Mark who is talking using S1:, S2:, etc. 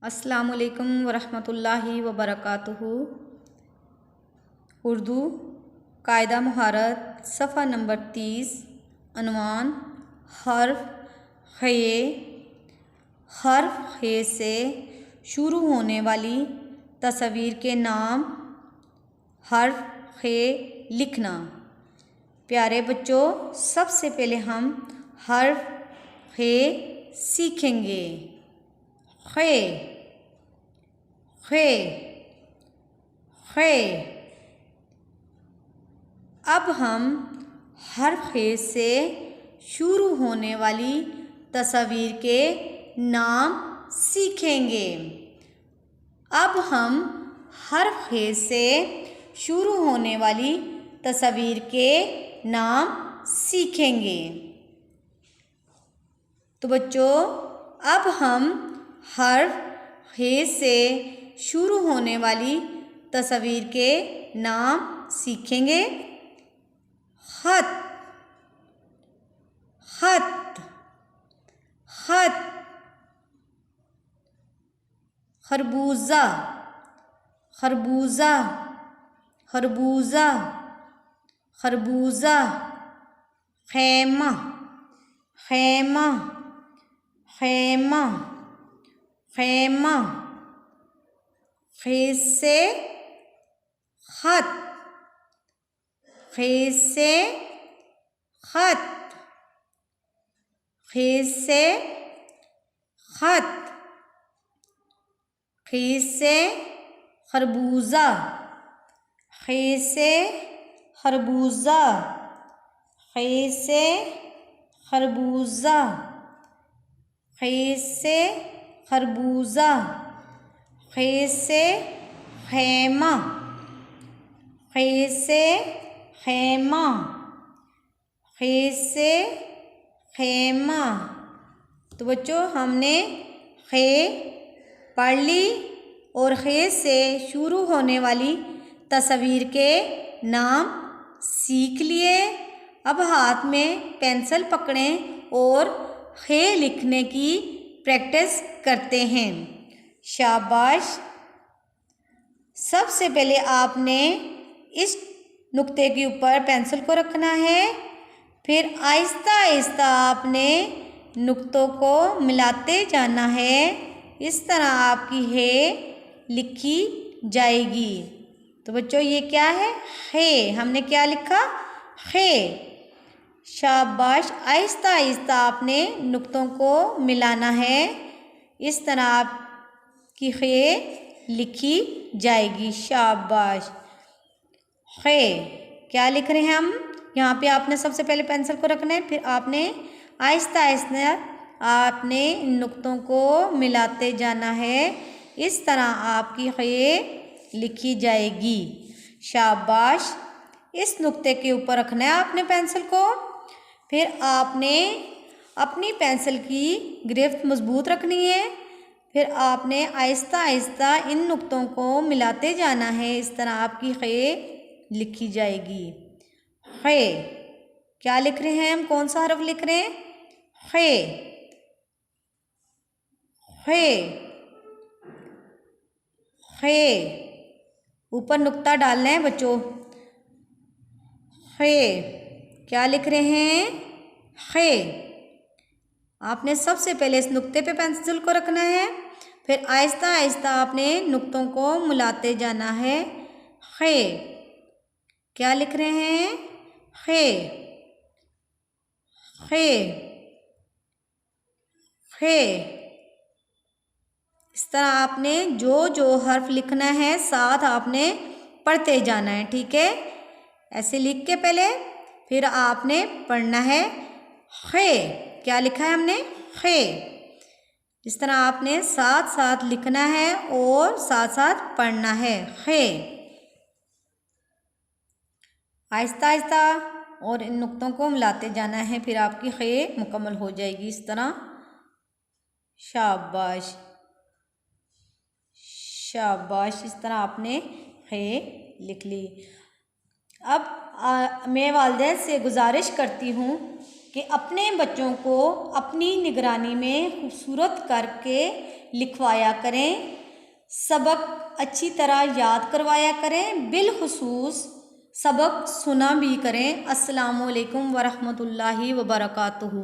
S1: अस्सलामु अलैकुम वरहमतुल्लाहि वबरकातुहू। उर्दू कायदा महारत सफ़ा नंबर 30। अनवान हर्फ खे। हर्फ खे से शुरू होने वाली तस्वीर के नाम। हर्फ खे लिखना। प्यारे बच्चों, सबसे पहले हम हर्फ खे सीखेंगे। खे खे खे। अब हम हर्फ खे से शुरू होने वाली तस्वीर के नाम सीखेंगे। अब हम हर्फ खे से शुरू होने वाली तस्वीर के नाम सीखेंगे। तो बच्चों, अब हम हर्फ खे से शुरू होने वाली तस्वीर के नाम सीखेंगे। खत खत खत। खरबूजा खरबूजा खरबूजा खरबूजा। खैमा खैमा खैमा खैमा। खे से खत खे से खत खे से खत। खे से खरबूजा खे से खरबूजा खे से खरबूजा खे से खरबूजा। खे से खैमा खे से खैमा खे से खैमा। तो बच्चों, हमने खे पढ़ ली और खे से शुरू होने वाली तस्वीर के नाम सीख लिए। अब हाथ में पेंसिल पकड़ें और खे लिखने की प्रैक्टिस करते हैं। शाबाश। सबसे पहले आपने इस नुक्ते के ऊपर पेंसिल को रखना है। फिर आहिस्ता आहिस्ता आपने नुक्तों को मिलाते जाना है। इस तरह आपकी हे लिखी जाएगी। तो बच्चों, ये क्या है? खे। हमने क्या लिखा? खे। शाबाश। आहिस्ता आहिस्ता आपने नुक्तों को मिलाना है। इस तरह आपकी खे लिखी जाएगी। शाबाश। खे क्या लिख रहे हैं हम? यहाँ पे आपने सबसे पहले पेंसिल को रखना है। फिर आपने आहिस्ता आहिस्ता आपने नुक्तों को मिलाते जाना है। इस तरह आपकी खे लिखी जाएगी। शाबाश। इस नुक्ते के ऊपर रखना है आपने पेंसिल को। फिर आपने अपनी पेंसिल की गिरफ्त मजबूत रखनी है। फिर आपने आहिस्ता आहिस्ता इन नुक्तों को मिलाते जाना है। इस तरह आपकी खे लिखी जाएगी। खे क्या लिख रहे हैं हम? कौन सा हर्फ लिख रहे हैं? खे खे खे। ऊपर नुक्ता डालना है बच्चों। खे क्या लिख रहे हैं? खे। आपने सबसे पहले इस नुक्ते पे पेंसिल को रखना है। फिर आहिस्ता आहिस्ता आपने नुक्तों को मिलाते जाना है। खे क्या लिख रहे हैं? खे खे खे। इस तरह आपने जो जो हर्फ लिखना है साथ आपने पढ़ते जाना है। ठीक है? ऐसे लिख के पहले फिर आपने पढ़ना है। खे क्या लिखा है हमने? खे। इस तरह आपने साथ साथ लिखना है और साथ साथ पढ़ना है। खे। आहिस्ता आहिस्ता और इन नुक्तों को मिलाते जाना है। फिर आपकी खे मुकम्मल हो जाएगी इस तरह। शाबाश शाबाश। इस तरह आपने खे लिख ली। अब मैं वालिदैन से गुजारिश करती हूँ कि अपने बच्चों को अपनी निगरानी में खूबसूरत करके लिखवाया करें, सबक अच्छी तरह याद करवाया करें, बिलखुसूस सबक सुना भी करें। अस्सलामु अलैकुम वरहमतुल्लाहि वबरकातुहू।